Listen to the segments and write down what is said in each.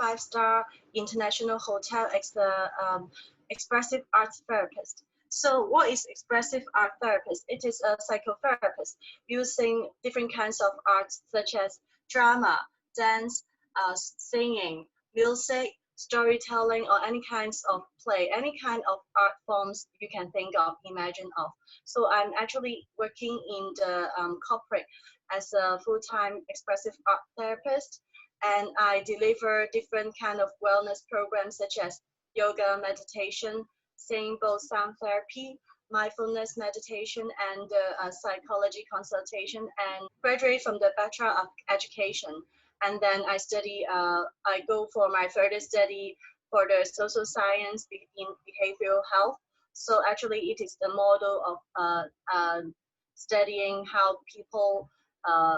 5-star international hotel as the expressive arts therapist. So what is expressive art therapist? It is a psychotherapist using different kinds of arts such as drama, dance, singing, music, storytelling, or any kinds of play, any kind of art forms you can think of, imagine of. So I'm actually working in the corporate as a full-time expressive art therapist, and I deliver different kind of wellness programs such as yoga, meditation, singing, both sound therapy, mindfulness meditation, and psychology consultation, and graduate from the Bachelor of Education. And then I go for my further study for the social science in behavioral health. So actually it is the model of studying how people uh,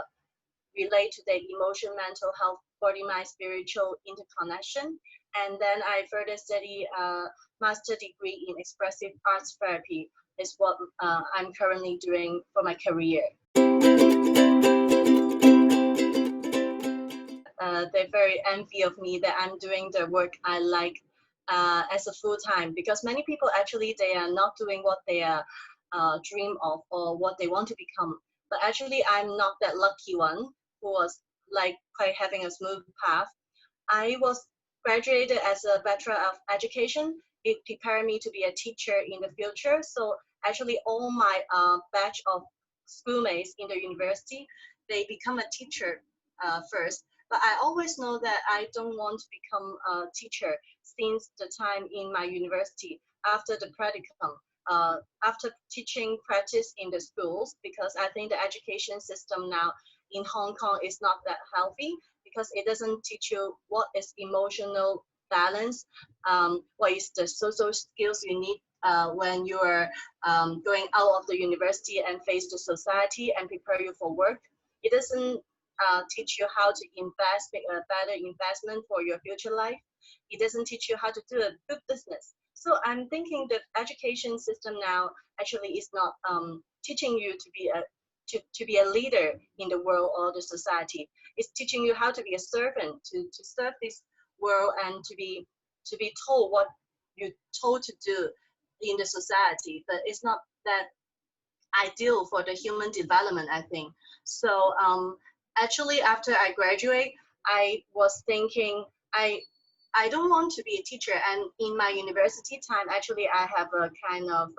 relate to their emotion, mental health, body, mind, spiritual interconnection. And then I further study master degree in expressive arts therapy is what I'm currently doing for my career. They're very envy of me that I'm doing the work I like as a full-time, because many people actually they are not doing what they are dream of or what they want to become. But actually I'm not that lucky one who was like quite having a smooth path. I was graduated as a Bachelor of Education. It prepared me to be a teacher in the future. So actually all my batch of schoolmates in the university, they become a teacher first. But I always know that I don't want to become a teacher since the time in my university after the practicum. After teaching practice in the schools, because I think the education system now in Hong Kong is not that healthy, because it doesn't teach you what is emotional balance, what is the social skills you need when you are going out of the university and face the society and prepare you for work. It doesn't teach you how to invest, make a better investment for your future life. It doesn't teach you how to do a good business. So I'm thinking the education system now actually is not teaching you to be a leader in the world or the society. It's teaching you how to be a servant, to serve this world and to be told what you're told to do in the society. But it's not that ideal for the human development, I think. So actually, after I graduate, I was thinking I don't want to be a teacher. And in my university time, actually, I have a kind of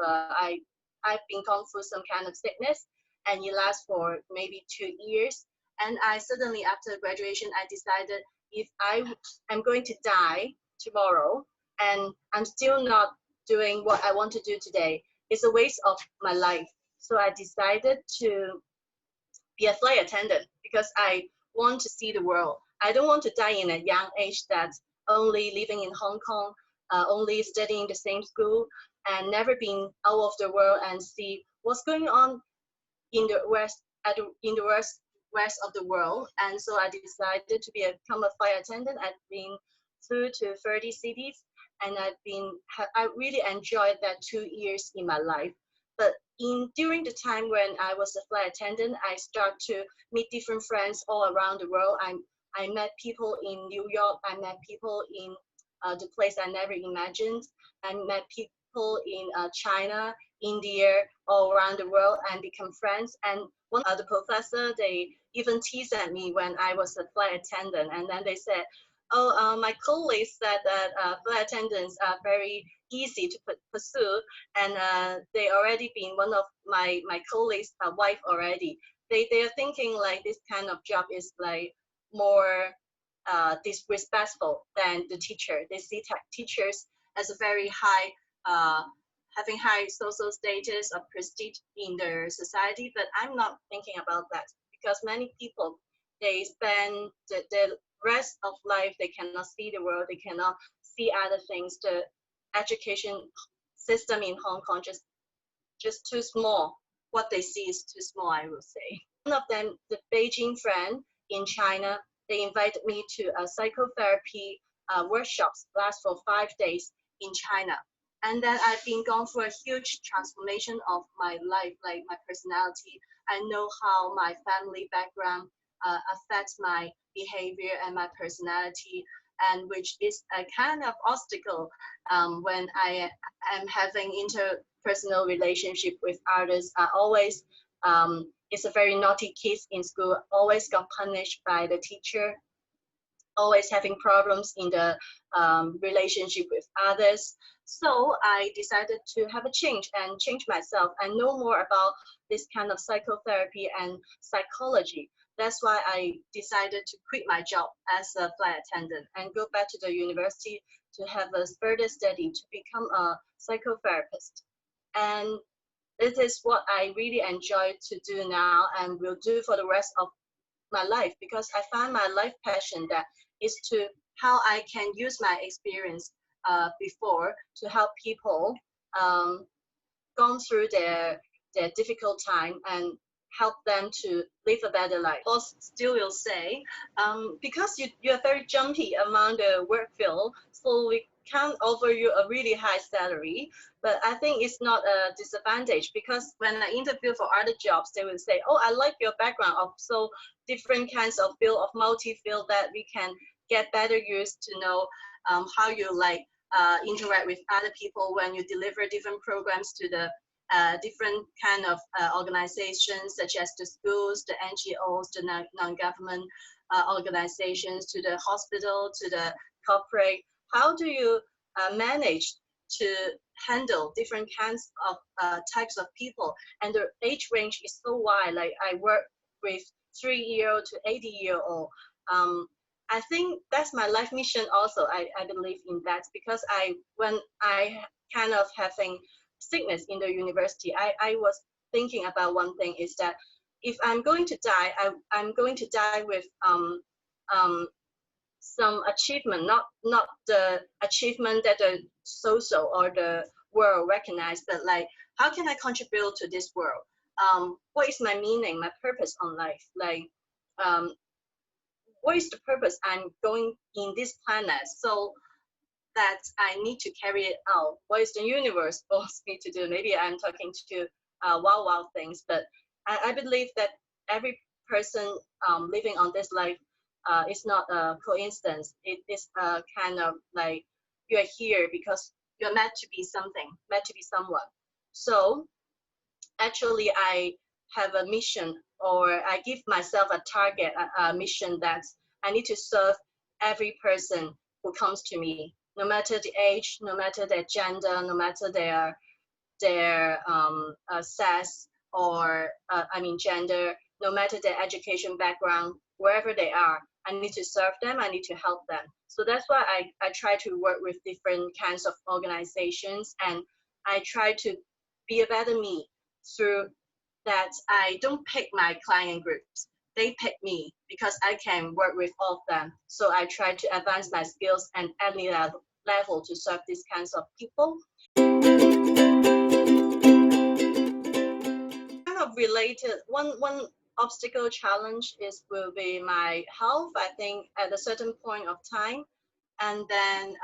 I've been gone through some kind of sickness, and it lasts for maybe 2 years. And I suddenly, after graduation, I decided if am going to die tomorrow, and I'm still not doing what I want to do today, it's a waste of my life. So I decided to be a flight attendant because I want to see the world. I don't want to die in a young age that's only living in Hong Kong, only studying the same school, and never been out of the world and see what's going on in the west, in the west of the world. And so I decided to become a flight attendant. I've been through to 30 cities, and I really enjoyed that 2 years in my life. But during the time when I was a flight attendant, I started to meet different friends all around the world. I met people in New York. I met people in the place I never imagined. I met people in China, India, all around the world, and become friends. And one of the professor, they even teased at me when I was a flight attendant, and then they said, "Oh, my colleagues said that flight attendants are very easy to pursue, and they already been one of my colleagues' wife already. They are thinking like this kind of job is like more disrespectful than the teacher. They see teachers as a very high, having high social status or prestige in their society. But I'm not thinking about that, because many people, they spend the rest of life, they cannot see the world, they cannot see other things. The education system in Hong Kong just too small. What they see is too small, I will say. One of them, the Beijing friend in China, they invited me to a psychotherapy workshops last for 5 days in China. And then I've been gone through a huge transformation of my life, like my personality. I know how my family background affects my behavior and my personality. and which is a kind of obstacle when I am having interpersonal relationship with others. I always is a very naughty kid in school, always got punished by the teacher, always having problems in the relationship with others. So I decided to have a change and change myself and know more about this kind of psychotherapy and psychology. That's why I decided to quit my job as a flight attendant and go back to the university to have a further study to become a psychotherapist. And it is what I really enjoy to do now and will do for the rest of my life, because I find my life passion that is to how I can use my experience before to help people um, gone through their difficult time and help them to live a better life. Boss still will say, because you are very jumpy among the work field, so we can't offer you a really high salary. But I think it's not a disadvantage, because when I interview for other jobs, they will say, oh, I like your background of so different kinds of field, of multi-field, that we can get better used to know how you like interact with other people when you deliver different programs to the different kind of organizations, such as the schools, the NGOs, the non-government organizations, to the hospital, to the corporate. How do you manage to handle different kinds of types of people? And the age range is so wide. Like I work with 3-year-old to 80-year-old. I think that's my life mission also. I believe in that, because when I kind of having sickness in the university, I was thinking about one thing, is that if I'm going to die, I'm going to die with um, some achievement, not the achievement that the social or the world recognize, but like how can I contribute to this world? What is my meaning, my purpose on life? Like um, what is the purpose I'm going in this planet? So that I need to carry it out. What is the universe wants me to do? Maybe I'm talking to wild things, but I believe that every person living on this life is not a coincidence. It is a kind of like you're here because you're meant to be something, meant to be someone. So actually, I have a mission, or I give myself a target, a mission that I need to serve every person who comes to me, no matter the age, no matter their gender, no matter their sex, or gender, no matter their education background, wherever they are. I need to serve them. I need to help them. So that's why I try to work with different kinds of organizations, and I try to be a better me through that. I don't pick my client groups. They pick me because I can work with all of them. So I try to advance my skills and any level to serve these kinds of people. Kind of related, one obstacle challenge is will be my health, I think, at a certain point of time. And then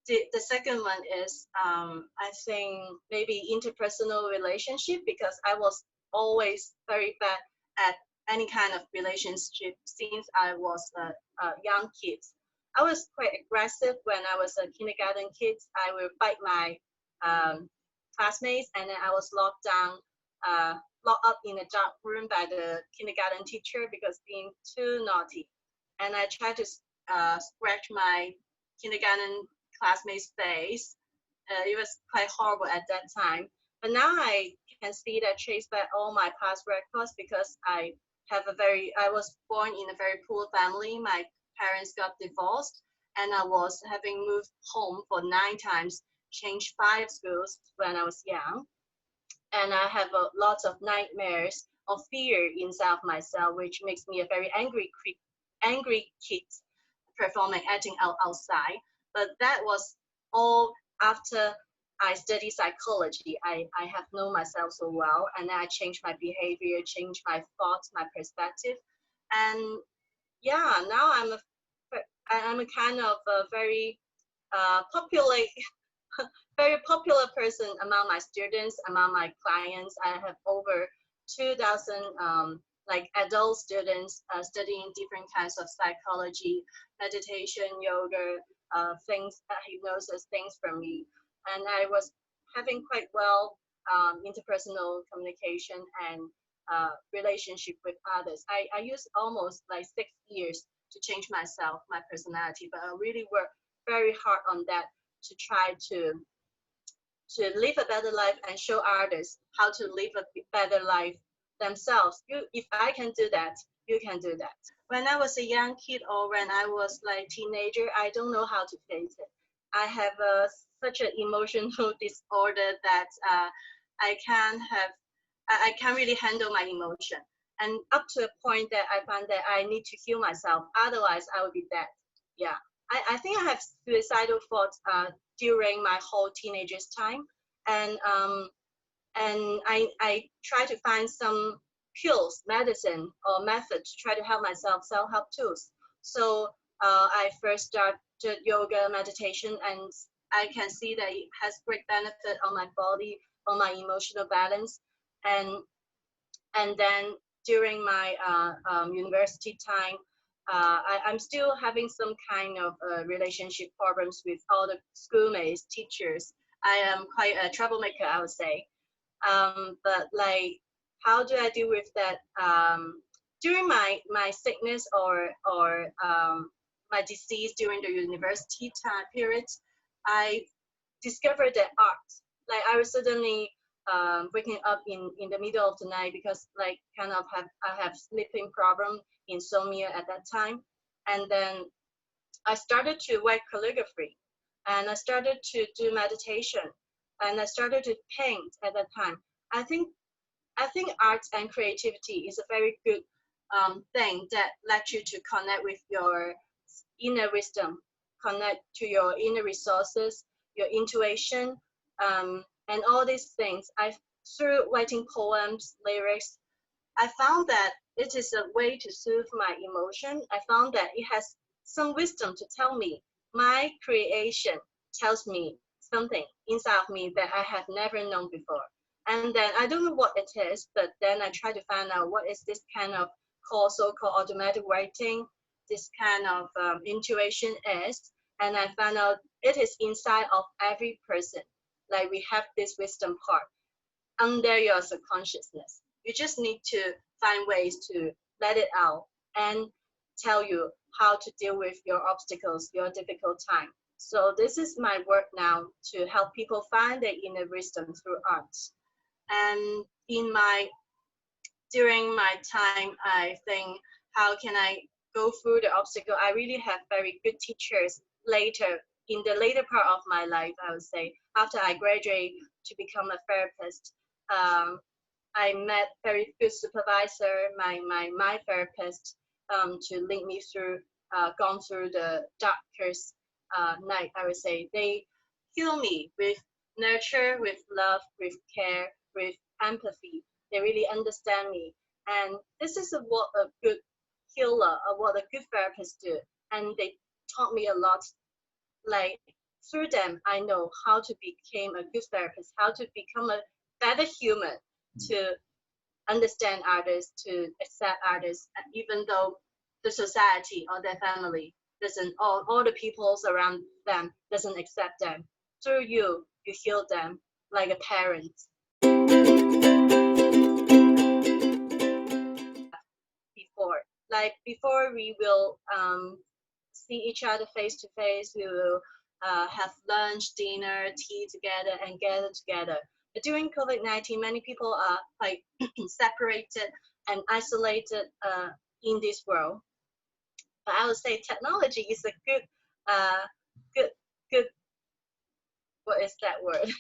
the second one is I think maybe interpersonal relationship, because I was always very bad at any kind of relationship since I was a young kid. I was quite aggressive when I was a kindergarten kid. I will fight my um, classmates, and then I was uh, locked up in a dark room by the kindergarten teacher because being too naughty. And I tried to scratch my kindergarten classmate's face. It was quite horrible at that time. But now I can see that trace back all my past records, because I was born in a very poor family. My parents got divorced, and I was having moved home for 9 times, changed 5 schools when I was young. And I have lots of nightmares of fear inside of myself, which makes me a very angry kid performing, acting out outside. But that was all after I studied psychology. I have known myself so well, and then I changed my behavior, changed my thoughts, my perspective. And yeah, now I'm a kind of a very popular very popular person among my students, among my clients. I have over 2,000 like adult students studying different kinds of psychology, meditation, yoga, things, hypnosis, things from me. And I was having quite well interpersonal communication and relationship with others. I used almost like 6 years to change myself, my personality, but I really worked very hard on that to try to live a better life and show others how to live a better life themselves. If I can do that, you can do that. When I was a young kid or when I was like teenager, I don't know how to face it. I have such an emotional disorder that I can't have, I can't really handle my emotion. And up to a point that I find that I need to heal myself, otherwise I will be dead. Yeah, I think I have suicidal thoughts during my whole teenagers time, and I try to find some pills, medicine, or method to try to help myself, self-help tools. So I first started yoga, meditation, and I can see that it has great benefit on my body, on my emotional balance, and then during my university time, I'm still having some kind of relationship problems with all the schoolmates, teachers. I am quite a troublemaker, I would say. But like, how do I deal with that? During my sickness or my disease during the university time period, I discovered that art. Like I was suddenly waking up in the middle of the night because like kind of I have sleeping problem, insomnia at that time, and then I started to write calligraphy, and I started to do meditation, and I started to paint at that time. I think I think art and creativity is a very good thing that lets you to connect with your inner wisdom, connect to your inner resources, your intuition, and all these things. I through writing poems, lyrics, I found that it is a way to soothe my emotion. I found that it has some wisdom to tell me. My creation tells me something inside of me that I have never known before. And then I don't know what it is, but then I try to find out what is this kind of so-called automatic writing, this kind of intuition is. And I found out it is inside of every person. Like we have this wisdom part under your subconsciousness. You just need to find ways to let it out and tell you how to deal with your obstacles, your difficult time. So this is my work now to help people find their inner wisdom through art. And in my during my time, I think how can I go through the obstacle? I really have very good teachers later in the later part of my life. I would say after I graduate to become a therapist, um, I met very good supervisor, my therapist, to lead me through, gone through the darkest night. I would say they heal me with nurture, with love, with care, with empathy. They really understand me, and this is what a good healer, or what a good therapist do. And they taught me a lot. Like through them, I know how to become a good therapist, how to become a better human, to understand others, to accept others, even though the society or their family doesn't, all the peoples around them doesn't accept them. Through you, you heal them like a parent. Before, like before we will see each other face to face, we will have lunch, dinner, tea together, and gather together. But during COVID-19, many people are like separated and isolated in this world. But I would say technology is a good, uh, good, good. What is that word?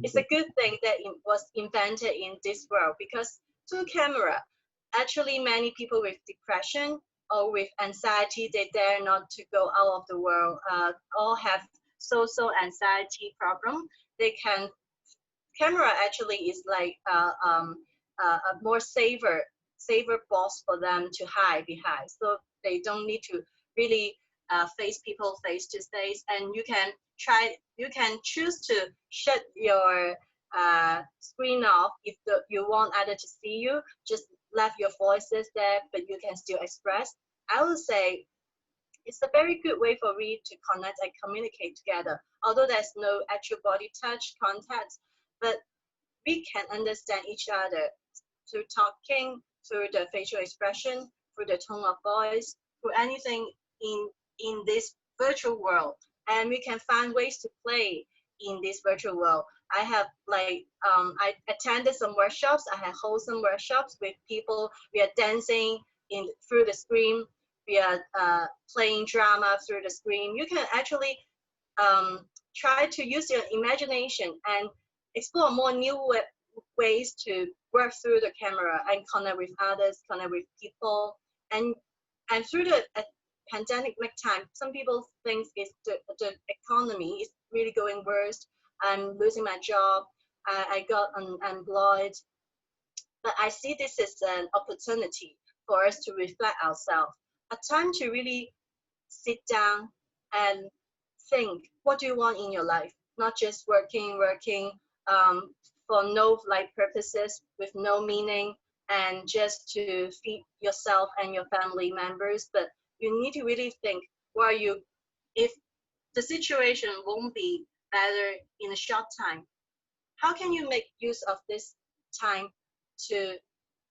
It's a good thing that it was invented in this world because through camera, actually many people with depression or with anxiety, they dare not to go out of the world, all have social anxiety problem. They can camera actually is like a more safer box for them to hide behind, so they don't need to really face people face to face. And you can choose to shut your screen off if you want others to see you. Just left your voices there, but you can still express. I would say it's a very good way for we to connect and communicate together. Although there's no actual body touch contact, but we can understand each other through talking, through the facial expression, through the tone of voice, through anything in this virtual world. And we can find ways to play in this virtual world. I have I attended some workshops. I have hosted some workshops with people. We are dancing in through the screen. We are playing drama through the screen. You can actually try to use your imagination and explore more new ways to work through the camera and connect with others, connect with people, and through the pandemic time, some people think it's the economy is really going worse. I'm losing my job. I got unemployed, but I see this as an opportunity for us to reflect ourselves, a time to really sit down and think, what do you want in your life? Not just working for no purposes with no meaning and just to feed yourself and your family members. But you need to really think, what are you, if the situation won't be better in a short time, how can you make use of this time to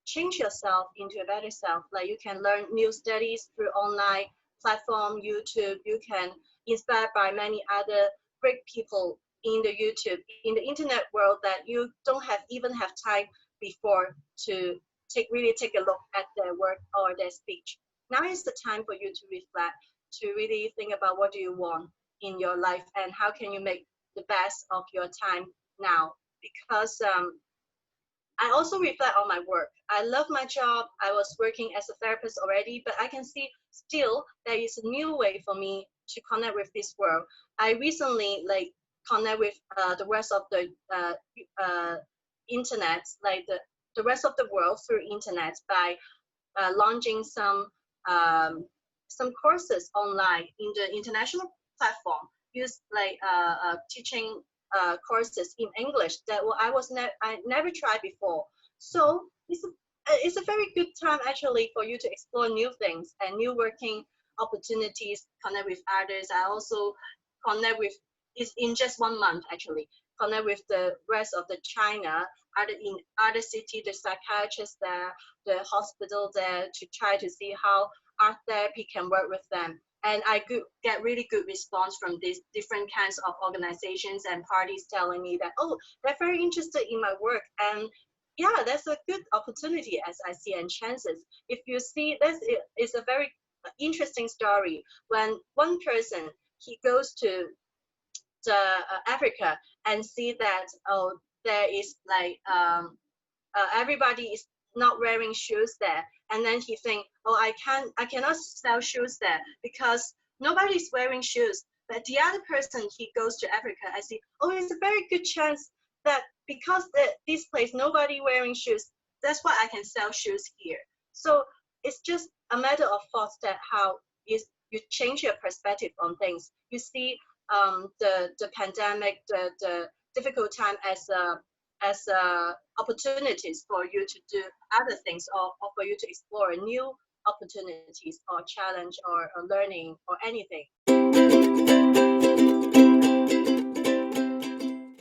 change yourself into a better self? Like you can learn new studies through online platform, YouTube. You can inspired by many other great people in the YouTube, in the internet world that you don't have even have time before to really take a look at their work or their speech. Now is the time for you to reflect, to really think about what do you want in your life and how can you make the best of your time now. Because I also reflect on my work. I love my job. I was working as a therapist already, but I can see still there is a new way for me to connect with this world. I recently connect with the rest of the internet, the rest of the world through internet by launching some courses online in the international platform. Use teaching courses in English that I never tried before. So it's a very good time actually for you to explore new things and new working opportunities, connect with others. I also connect with, is in just 1 month actually, connect with the rest of the China, in other city, the psychiatrists there, the hospital there, to try to see how art therapy can work with them. And I get really good response from these different kinds of organizations and parties telling me that, oh, they're very interested in my work. And yeah, that's a good opportunity as I see and chances. If you see, this is a very interesting story. When one person, he goes to the Africa and see that, oh, there is everybody is not wearing shoes there, and then he think, oh, I cannot sell shoes there because nobody's wearing shoes. But the other person, he goes to Africa, I see, oh, it's a very good chance that because this place nobody wearing shoes, that's why I can sell shoes here. So it's just a matter of thoughts that how is you change your perspective on things. You see the pandemic, the difficult time as opportunities for you to do other things, or for you to explore new opportunities or challenge or learning or anything.